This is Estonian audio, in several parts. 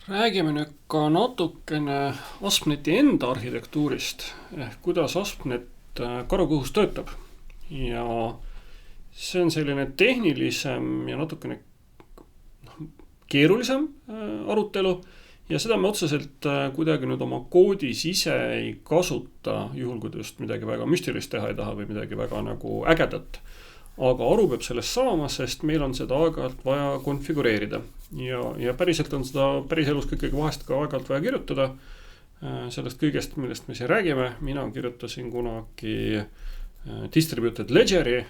Räägime nüüd ka natukene Aspneti enda arhitektuurist ehk kuidas Aspnet karukõhus töötab. Ja see on selline tehnilisem ja natukene keerulisem arutelu ja seda me otseselt kuidagi nüüd oma koodis ise ei kasuta, juhul kui just midagi väga müstilist teha ei taha või midagi väga nagu ägedat. Aga aru peab sellest saama, sest meil on seda aeg-ajalt vaja konfigureerida. Ja päriselt on seda päris elus ikkagi vahest ka aeg-ajalt vaja kirjutada. Sellest kõigest, millest me siin räägime, mina kirjutasin kunagi distributed ledgeri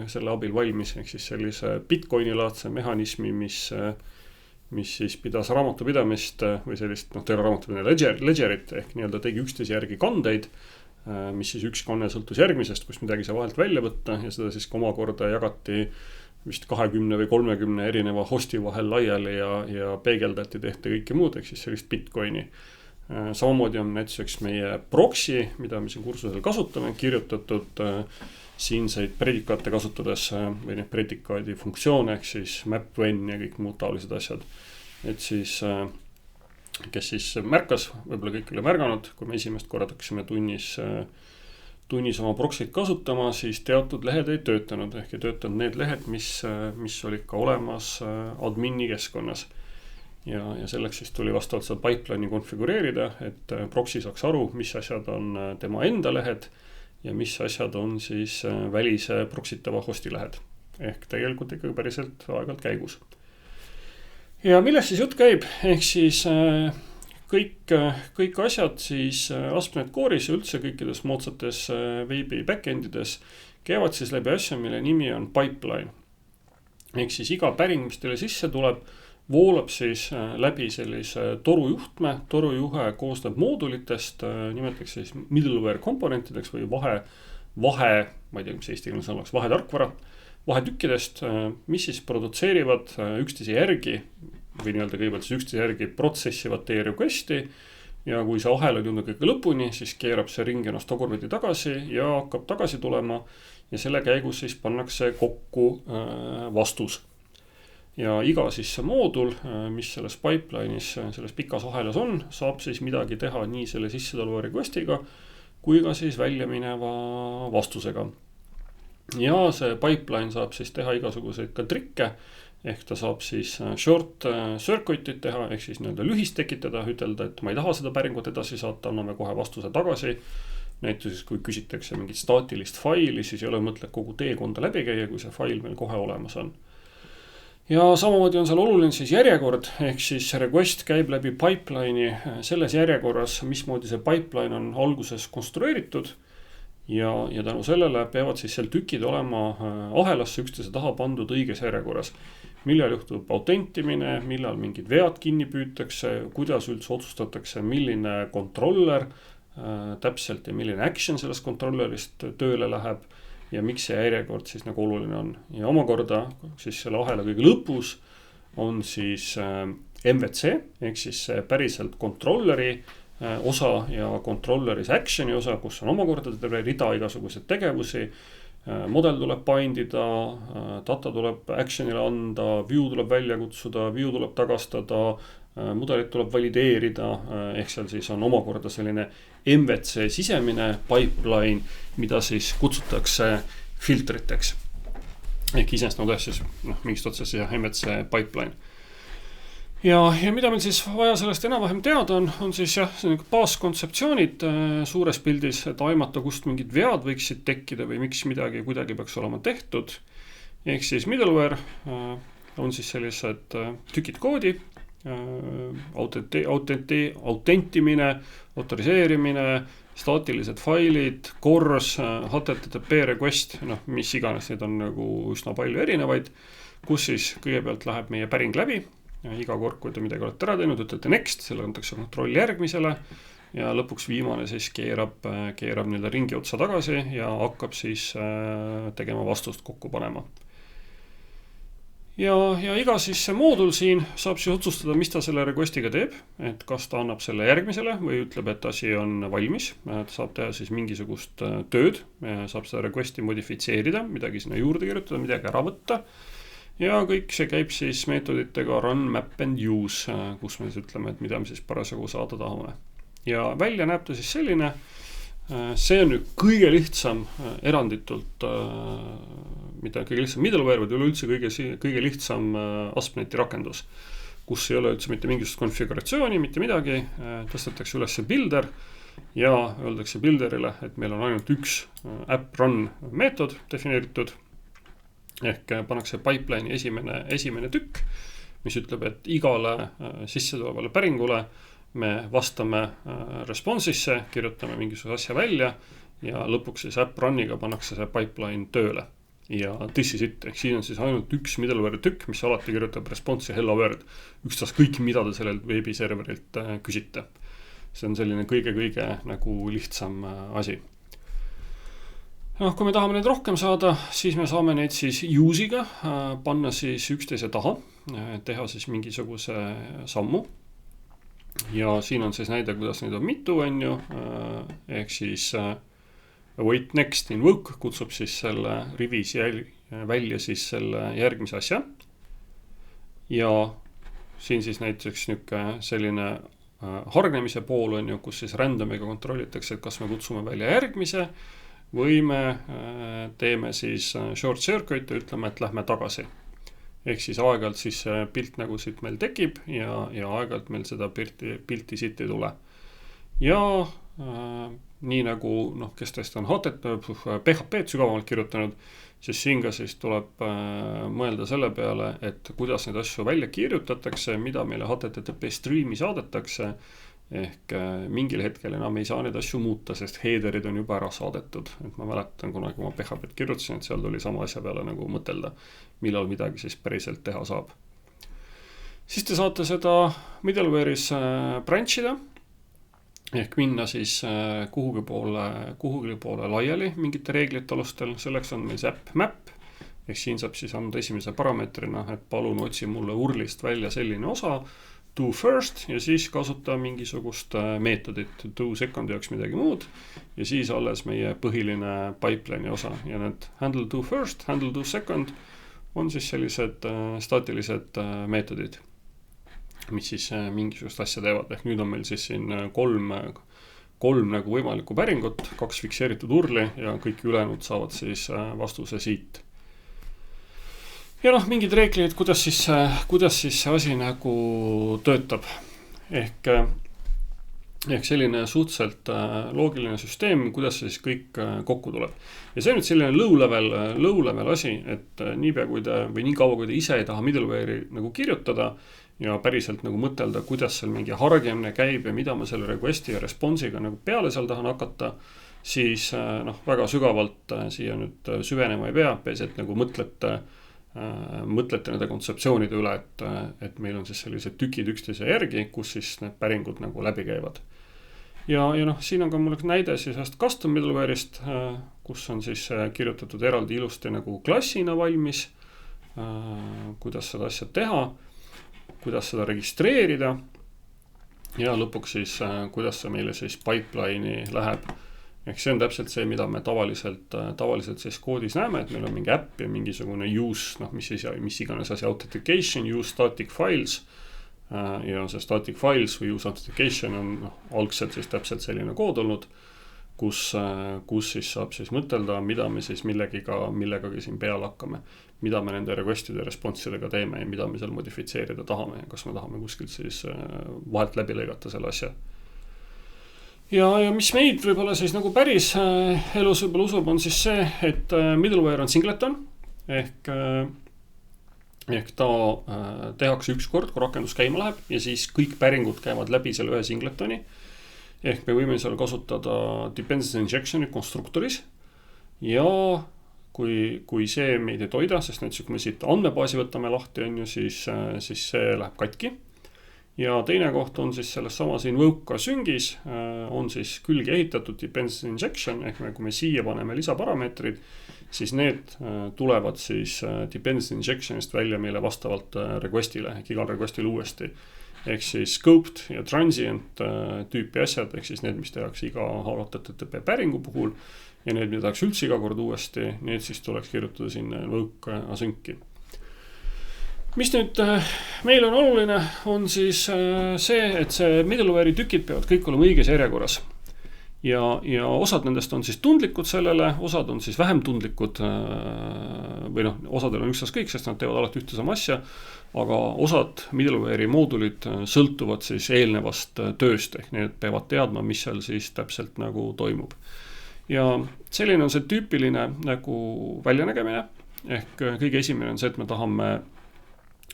selle abil valmis, ehk siis sellise Bitcoini-laadse mehhanismi, mis siis pidas raamatupidamist või sellist teile raamatupidamine ledgerit ehk nii-öelda tegi üksteise järgi kandeid, mis siis üks kanne sõltus järgmisest, kus midagi sai vahelt välja võtta ja seda siis omakorda jagati vist 20 või 30 erineva hosti vahel laiali ja peegeldati, tehti kõike muud, ehk siis sellist Bitcoini. Samamoodi on näiteks meie proxy, mida me siin kursusel kasutame, kirjutatud siinseid predikaate kasutades või need predikaadi funktsioone, ehk siis map-when ja kõik muud taolised asjad. Et siis kes siis märkas, võib-olla kõik ei ole märganud, kui me esimest korda hakkasime tunnis oma proxy't kasutama, siis teatud lehed ei töötanud, ehk ei töötanud need lehed, mis olid ka olemas admini keskkonnas. Ja selleks siis tuli vastavalt seda pipeline'i konfigureerida, et proxy saaks aru, mis asjad on tema enda lehed ja mis asjad on siis välise proxytava hosti lehed. Ehk tegelikult ikkagi päriselt aeg-ajalt käigus. Ja millest siis jutt käib, ehk siis kõik asjad siis Aspnet Core'is ja üldse kõikides moodsates veebi backendides käivad siis läbi asja, mille nimi on pipeline. Ehk siis iga päring, mis teile sisse tuleb, voolab siis läbi sellise torujuhtme. Torujuhe koosneb moodulitest, nimetaks siis middleware komponentideks või vahe, ma ei tea, mis eesti keeles oleks, vahetarkvara. Vahetükkidest, mis siis produtseerivad üksteise järgi või nii-öelda kõigepealt siis üksteise järgi protsessivad teie requesti ja kui see ahel on jõudnud kõige lõpuni, siis keerab see ring ennast tagurpidi tagasi ja hakkab tagasi tulema ja selle käigus siis pannakse kokku vastus. Ja iga siis see moodul, mis selles pipeline'is, selles pikas ahelas on, saab siis midagi teha nii selle sisse tuleva requestiga kui ka siis välja mineva vastusega. Ja see pipeline saab siis teha igasuguseid ka trikke, ehk ta saab siis short circuit'id teha, ehk siis nii-öelda lühist tekitada, ütelda, et ma ei taha seda päringut edasi saata, anname kohe vastuse tagasi. Näiteks kui küsitakse mingit staatilist faili, siis ei ole mõtlet kogu teekonda läbi käia, kui see fail meil kohe olemas on. Ja samamoodi on seal oluline siis järjekord, ehk siis request käib läbi pipeline'i selles järjekorras, mismoodi see pipeline on alguses konstrueeritud. Ja tänu sellele peavad siis seal tükid olema ahelasse üksteise taha pandud õiges järjekorras. Millal juhtub autentimine, millal mingid vead kinni püütakse, kuidas üldse otsustatakse, milline kontroller täpselt ja milline action sellest kontrollerist tööle läheb ja miks see järjekord siis nagu oluline on. Ja omakorda siis selle ahela kõige lõpus on siis MVC, ehk siis päriselt kontrolleri osa ja controlleris actioni osa, kus on omakorda terve rida igasuguseid tegevusi. Model tuleb bindida, data tuleb actionile anda, view tuleb välja kutsuda, view tuleb tagastada, mudelit tuleb valideerida, ehk seal siis on omakorda selline MVC sisemine pipeline, mida siis kutsutakse filtriteks. Ehk iseenesest nagu siis mingist otsest MVC pipeline. Ja mida meil siis vaja sellest enam-vähem teada on siis baaskontseptsioonid suures pildis, et aimata, kust mingid vead võiksid tekkida või miks midagi kuidagi peaks olema tehtud. Ehk siis middleware on siis sellised tükid koodi, autentimine, autoriseerimine, staatilised failid, CORS, HTTP request, mis iganes, need on nagu üsna palju erinevaid, kus siis kõigepealt läheb meie päring läbi. Ja iga kord, kui te midagi olete ära teinud, ütlete next, selle antakse kontrolli järgmisele ja lõpuks viimane siis keerab nii-öelda ringi otsa tagasi ja hakkab siis tegema vastust kokku panema. Ja iga siis see moodul siin saab siis otsustada, mis ta selle requestiga teeb, et kas ta annab selle järgmisele või ütleb, et asi on valmis. Ta saab teha siis mingisugust tööd, saab seda requesti modifitseerida, midagi sinna juurde kirjutada, midagi ära võtta. ja kõik see käib siis meetoditega run, map and use, kus me siis ütleme, et mida me siis parasjagu saada tahame. Ja välja näeb ta siis selline, see on nüüd kõige lihtsam eranditult, mitte kõige lihtsam middleware, vaid üleüldse kõige lihtsam ASP.NET-i rakendus, kus ei ole üldse mitte mingisugust konfiguratsiooni, mitte midagi, tõstetakse üles builder ja öeldakse builderile, et meil on ainult üks app run meetod defineeritud, ehk pannakse pipeline'i esimene tükk, mis ütleb, et igale sisse tulevale päringule me vastame response'isse, kirjutame mingisuguse asja välja ja lõpuks siis app run'iga pannakse see pipeline tööle. Ja this is it, ehk siin on siis ainult üks middleware tükk, mis alati kirjutab response'i hello world, ükstas kõik, mida te sellelt veebiserverilt küsite. See on selline kõige nagu lihtsam asi. Kui me tahame neid rohkem saada, siis me saame neid siis use'iga panna siis üksteise taha, teha siis mingisuguse sammu. Ja siin on siis näide, kuidas neid on mitu, ehk siis await next invoke kutsub siis selle rivis välja siis selle järgmise asja. Ja siin siis näiteks selline hargnemise pool kus siis randomiga kontrollitakse, et kas me kutsume välja järgmise või me teeme siis short circuit ja ütleme, et lähme tagasi. Ehk siis aeg-ajalt siis pilt nagu siit meil tekib ja aeg-ajalt meil seda pilti siit ei tule. Ja nii nagu, kes tõesti on PHP-d sügavamalt kirjutanud, siis siin ka siis tuleb mõelda selle peale, et kuidas neid asju välja kirjutatakse, mida meile HTTP streami saadetakse, ehk mingil hetkel enam ei saa neid asju muuta, sest headerid on juba ära saadetud. Et ma mäletan, kunagi ma PHP-d kirjutasin, et seal tuli sama asja peale nagu mõtelda, millal midagi siis päriselt teha saab. Siis te saate seda middleware'is branch'ida, ehk minna siis kuhugi poole laiali mingite reeglite alustel. Selleks on meil see app map, ehk siin saab siis anda esimese parameetrina, et palun otsi mulle urlist välja selline osa, do first ja siis kasuta mingisugust meetodit, do second jaoks midagi muud ja siis alles meie põhiline pipeline'i osa ja need handle do first, handle do second on siis sellised staatilised meetodid, mis siis mingisugust asja teevad, ehk nüüd on meil siis siin kolm nagu võimalikku päringut, 2 fikseeritud urli ja kõik ülejäänud saavad siis vastuse siit. Ja mingid reeglid, kuidas siis see asi nagu töötab. Ehk selline suhteliselt loogiline süsteem, kuidas siis kõik kokku tuleb. Ja see on nüüd selline low level asi, et niipea kui te või nii kaua kui te ise ei taha middleware'i nagu kirjutada ja päriselt nagu mõtelda, kuidas seal mingi hargemine käib ja mida ma selle request'i ja response'iga nagu peale seal tahan hakata, siis väga sügavalt siia nüüd süvenema ei pea, et nagu mõtlete nende kontseptsioonide üle, et meil on siis sellised tükid üksteise järgi, kus siis need päringud nagu läbi käivad. Ja siin on ka mul üks näide siis custom middleware'ist, kus on siis kirjutatud eraldi ilusti nagu klassina valmis, kuidas seda asja teha, kuidas seda registreerida ja lõpuks siis, kuidas see meile siis pipeline'i läheb. Ehk see on täpselt see, mida me tavaliselt siis koodis näeme, et meil on mingi äpp ja mingisugune use, mis iganes asi, authentication, use static files ja see static files või use authentication on algselt siis täpselt selline kood olnud, kus siis saab siis mõtelda, mida me siis millegagi siin peale hakkame, mida me nende request'ide ja response'idega teeme ja mida me seal modifitseerida tahame ja kas me tahame kuskilt siis vahelt läbi lõigata selle asja. Ja mis meid võib-olla siis nagu päris elus võib-olla usub on siis see, et middleware on singleton, ehk ta tehakse üks kord, kui rakendus käima läheb ja siis kõik päringud käivad läbi selle ühe singletoni, ehk me võime seal kasutada dependency injection'i konstruktoris ja kui see meid ei toida, sest näiteks kui me siit andmebaasi võtame lahti, siis see läheb katki. Ja teine koht on siis selles samas invoke süngis on siis külge ehitatud dependency injection, ehk kui me siia paneme lisaparameetrid, siis need tulevad siis dependency injectionist välja meile vastavalt request'ile, ehk igal request'il uuesti. Ehk siis scoped ja transient tüüpi asjad, ehk siis need, mis tehakse iga HTTP päringu puhul ja need, mida tehakse üldse iga kord uuesti, need siis tuleks kirjutada sinna invoke asynci. mis nüüd meil on oluline, on siis see, et see middleware'i tükid peavad kõik olema õiges järjekorras. Ja osad nendest on siis tundlikud sellele, osad on siis vähem tundlikud või noh, osadel on ükstaskõik, sest nad teevad alati ühte sama asja, aga osad middleware'i moodulid sõltuvad siis eelnevast tööst, ehk need peavad teadma, mis seal siis täpselt nagu toimub. Ja selline on see tüüpiline nagu väljanägemine, ehk kõige esimene on see, et me tahame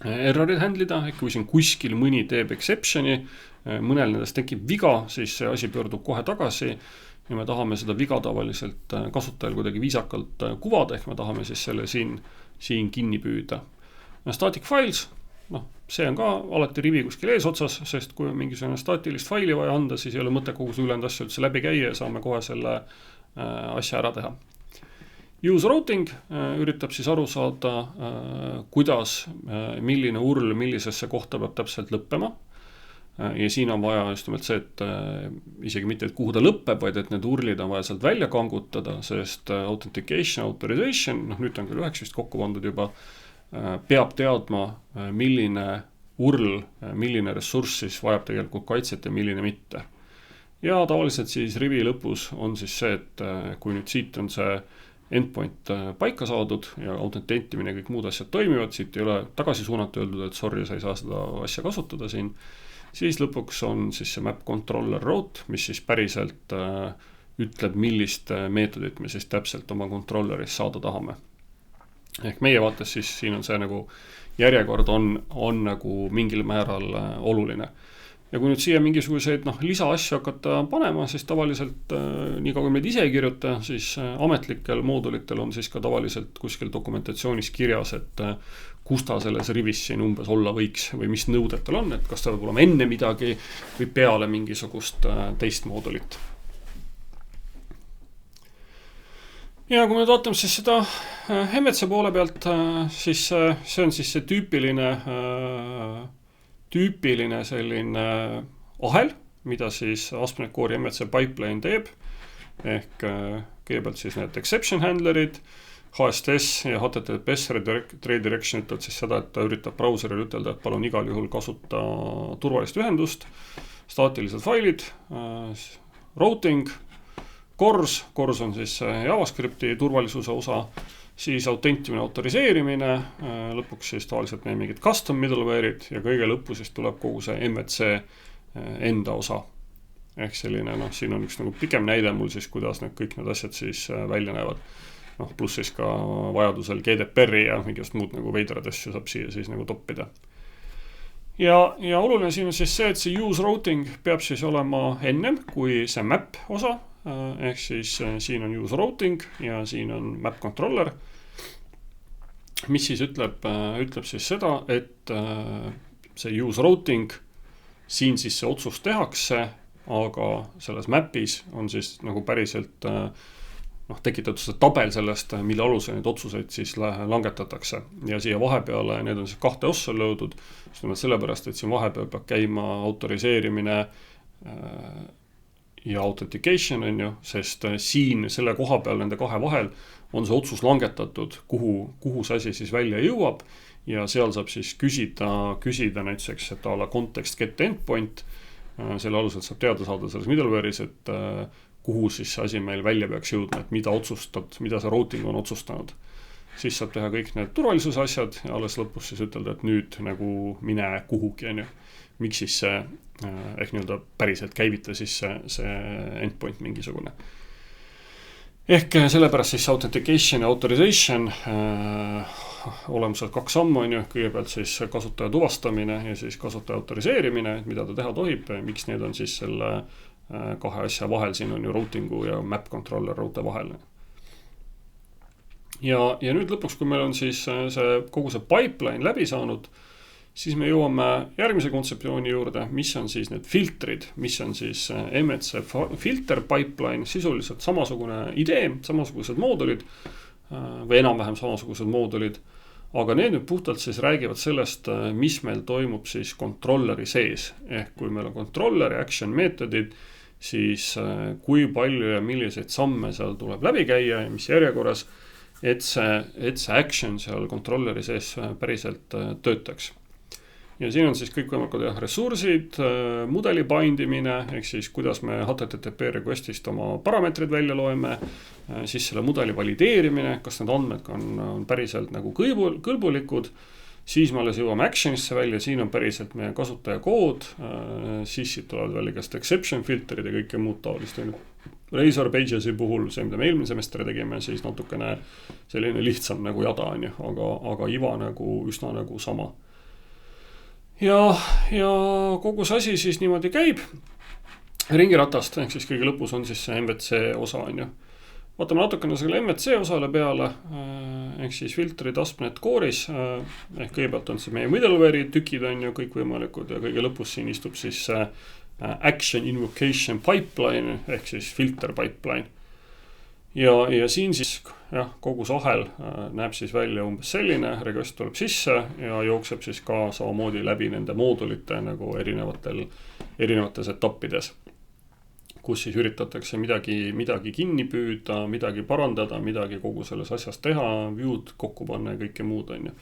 errorid handlida, ehk kui siin kuskil mõni teeb exceptioni, mõnel nendest tekib viga, siis see asi pöördub kohe tagasi ja me tahame seda viga tavaliselt kasutajal kuidagi viisakalt kuvada, ehk me tahame siis selle siin kinni püüda. Static files, see on ka alati rivi kuskil eesotsas, sest kui on mingisugune staatilist faili vaja anda, siis ei ole mõte kogu see ülejäänud asja üldse läbi käia ja saame kohe selle asja ära teha. Use routing üritab siis aru saada, kuidas, milline URL millisesse kohta peab täpselt lõppema. Ja siin on vaja just nimelt see, et isegi mitte, et kuhu ta lõppeb, vaid et need URLid on vaja sealt välja kangutada, sest authentication, authorization, nüüd on küll 9 vist kokku pandud juba, peab teadma, milline URL, milline ressurss siis vajab tegelikult kaitset ja milline mitte. Ja tavaliselt siis rivi lõpus on siis see, et kui nüüd siit on see endpoint paika saadud ja autententimine ja kõik muud asjad toimivad, siit ei ole tagasi suunata öeldud, et sorry, sa ei saa seda asja kasutada siin, siis lõpuks on siis see map controller route, mis siis päriselt ütleb, millist meetodit me siis täpselt oma controlleris saada tahame. Ehk meie vaates siis siin on see nagu järjekord on nagu mingil määral oluline. Ja kui nüüd siia mingisuguseid lisaasju hakata panema, siis tavaliselt nii kaua kui meid ise ei kirjuta, siis ametlikel moodulitel on siis ka tavaliselt kuskil dokumentatsioonis kirjas, et kus ta selles rivis siin umbes olla võiks või mis nõuded tal on, et kas ta peab olema enne midagi või peale mingisugust teist moodulit. Ja kui me vaatame siis seda MVC poole pealt, siis see on siis see tüüpiline selline ahel, mida siis ASP.NET Core MVC pipeline teeb, ehk kõigepealt siis need exception handlerid, HSTS ja HTTPS redirection ütleb siis seda, et ta üritab brauseril ütelda, et palun igal juhul kasuta turvalist ühendust, staatilised failid, routing, CORS on siis JavaScripti turvalisuse osa, siis autentimine, autoriseerimine, lõpuks siis tavaliselt meil mingid custom middleware'id ja kõige lõppu siis tuleb kogu see MVC enda osa. Ehk selline, siin on üks nagu pikem näide mul siis, kuidas kõik need asjad siis välja näevad. Pluss siis ka vajadusel GDPR-i ja mingist muud nagu veidrad asju saab siia siis nagu toppida. Ja oluline siin on siis see, et see use routing peab siis olema ennem kui see map osa, ehk siis siin on use routing ja siin on map controller, mis siis ütleb siis seda, et see use routing, siin siis see otsus tehakse, aga selles mapis on siis nagu päriselt tekitatud see tabel sellest, mille alusel neid otsuseid siis langetatakse. Ja siia vahepeale need on siis 2 ossa löödud, sellepärast, et siin vahepeal peab käima autoriseerimine ja authentication on ju, sest siin selle koha peal nende 2 vahel on see otsus langetatud, kuhu see asi siis välja jõuab ja seal saab siis küsida näiteks, et ala context get endpoint, selle alusel saab teada saada selles middleware'is, et kuhu siis see asi meil välja peaks jõudma, et mida see routing on otsustanud. Siis saab teha kõik need turvalisuse asjad ja alles lõpus siis ütelda, et nüüd nagu mine kuhugi on ju. Miks siis see ehk nii-öelda päriselt käivita siis see endpoint mingisugune. Ehk sellepärast siis authentication ja authorization olemused 2 sammu on ju, kõigepealt siis kasutaja tuvastamine ja siis kasutaja autoriseerimine, mida ta teha tohib, miks need on siis selle 2 asja vahel, siin on ju routingu ja map controller route vahel. Ja nüüd lõpuks, kui meil on siis kogu see pipeline läbi saanud, siis me jõuame järgmise kontseptsiooni juurde, mis on siis need filtrid, mis on siis MVC filter pipeline, sisuliselt samasugune idee, samasugused moodulid või enam-vähem samasugused moodulid, aga need nüüd puhtalt siis räägivad sellest, mis meil toimub siis controlleri sees, ehk kui meil on controller ja action meetodid, siis kui palju ja milliseid samme seal tuleb läbi käia ja mis järjekorras et see action seal controlleri sees päriselt töötaks. Ja siin on siis kõikvõimalikud ressursid, mudeli bindimine, ehk siis kuidas me HTTP requestist oma parameetrid välja loeme, siis selle mudeli valideerimine, kas need andmed on päriselt nagu kõlbulikud, siis me alles jõuame actionisse välja, siin on päriselt meie kasutaja kood, siis siit tulevad välja kas exception filterid ja kõike muud taolist. Razor Pagesi puhul, see mida me eelmine semester tegime, siis natukene selline lihtsam nagu jada on ju, aga iva nagu üsna nagu sama. Ja kogu see asi siis niimoodi käib ringiratast, ehk siis kõige lõpus on siis see MVC osa on ju. Vaatame natukene selle MVC osale peale, ehk siis filtrid ASP.NET Core'is, ehk kõigepealt on see meie middleware'i tükid on ju kõik võimalikud ja kõige lõpus siin istub siis action invocation pipeline ehk siis filter pipeline. Ja siin siis kogu see ahel näeb siis välja umbes selline, request tuleb sisse ja jookseb siis ka samamoodi läbi nende moodulite nagu erinevates etappides, kus siis üritatakse midagi kinni püüda, midagi parandada, midagi kogu selles asjas teha, view'd kokku panna ja kõike muud on ju.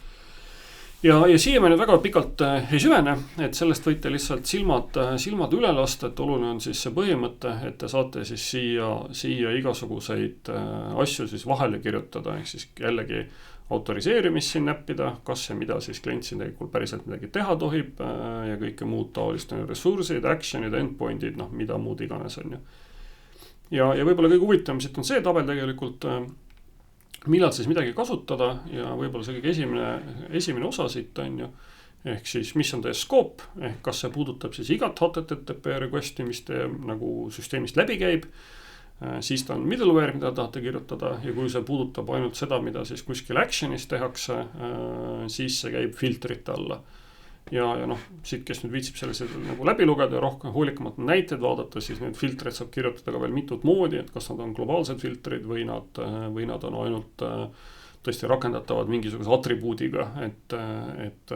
Ja siia me nüüd väga pikalt ei süvene, et sellest võite lihtsalt silmad üle lasta, et oluline on siis see põhimõte, et te saate siis siia igasuguseid asju siis vahele kirjutada, ehk siis jällegi autoriseerimist siin näppida, kas ja mida siis klient siin tegelikult päriselt midagi teha tohib ja kõike muud taolist ressursid, actionid, endpointid, mida muud iganes on ju. Ja võib-olla kõige huvitavam siit on see tabel tegelikult, millal siis midagi kasutada ja võib-olla see kõige esimene osa siit on ju, ehk siis mis on teie scope, ehk kas see puudutab siis igat HTTP requesti, mis te nagu süsteemist läbi käib, siis ta on middleware, mida tahate kirjutada ja kui see puudutab ainult seda, mida siis kuskil actionis tehakse, siis see käib filtrite alla. Ja siit, kes nüüd viitsib sellised nagu läbi lugeda ja rohkem hoolikamad näited vaadata, siis need filtrid saab kirjutada ka veel mitut moodi, et kas nad on globaalsed filtrid või nad on ainult tõesti rakendatavad mingisuguse atribuudiga, et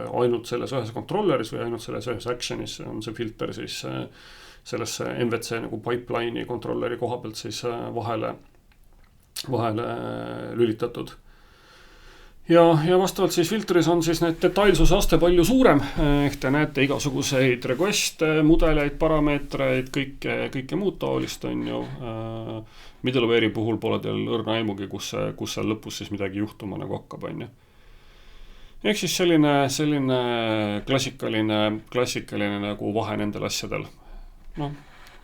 ainult selles ühes controlleris või ainult selles ühes actionis on see filter siis sellesse MVC nagu pipeline'i controlleri koha pealt siis vahele lülitatud. Ja vastavalt siis filtris on siis need detailsuse aste palju suurem, ehk te näete igasuguseid requeste, mudeleid, parameetreid, kõike muud taolist on ju. Middleware'i puhul pole teil õrna aimugi, kus seal lõpus siis midagi juhtuma nagu hakkab on ju. Ehk siis selline klassikaline nagu vahe nendel asjadel.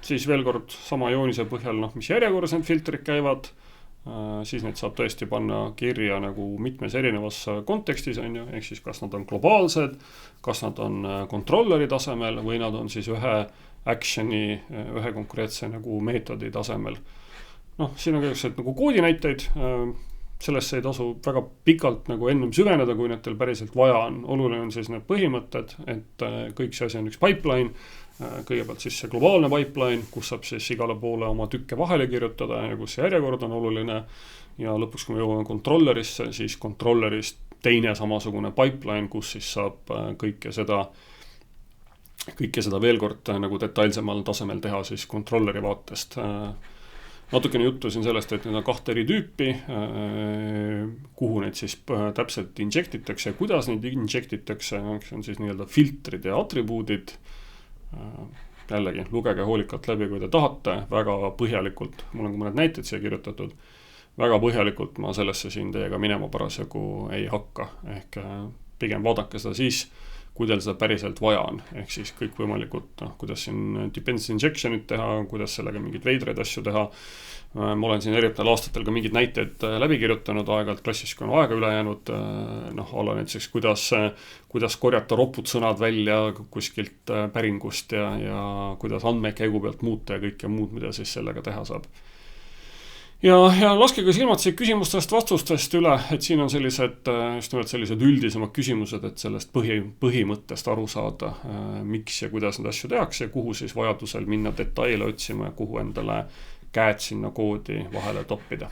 Siis veel kord sama joonise põhjal, mis järjekorras need filtrid käivad, siis neid saab tõesti panna kirja nagu mitmes erinevas kontekstis on ju, ehk siis kas nad on globaalsed, kas nad on controlleri tasemel või nad on siis ühe action'i, ühe konkreetse nagu meetodi tasemel. Siin on kõigepealt nagu koodi näiteid, sellesse ei tasu väga pikalt nagu ennem süveneda, kui need teil päriselt vaja on. Oluline on siis need põhimõtted, et kõik see asi on üks pipeline, kõigepealt siis see globaalne pipeline, kus saab siis igale poole oma tükke vahele kirjutada ja kus see järjekord on oluline ja lõpuks, kui me jõuame controllerisse, siis controllerist teine samasugune pipeline, kus siis saab kõike seda veel kord nagu detailsemal tasemel teha siis controlleri vaatest. Natukene juttu siin sellest, et need on kahte eri tüüpi, kuhu neid siis täpselt injectitakse ja kuidas neid injectitakse, on siis nii-öelda filtrid ja atribuudid. Jällegi, lugege hoolikalt läbi, kui te tahate, väga põhjalikult, mul on mõned näited siia kirjutatud, väga põhjalikult ma sellesse siin teiega minema parasjagu ei hakka, ehk pigem vaadake seda siis, kui teil seda päriselt vaja on, ehk siis kõik võimalikult, kuidas siin dependency injection'it teha, kuidas sellega mingeid veidreid asju teha. Ma olen siin erinevatel aastatel ka mingid näiteid läbi kirjutanud aeg-ajalt klassis, kui on aega üle jäänud, alla näiteks kuidas korjata ropud sõnad välja kuskilt päringust ja kuidas andmeid käigu pealt muuta ja kõike muud, mida siis sellega teha saab. Ja laske ka silmad siit küsimustest vastustest üle, et siin on sellised üldisemad küsimused, et sellest põhimõttest aru saada, miks ja kuidas need asju tehakse ja kuhu siis vajadusel minna detaile otsima ja kuhu endale käed sinna koodi vahele toppida.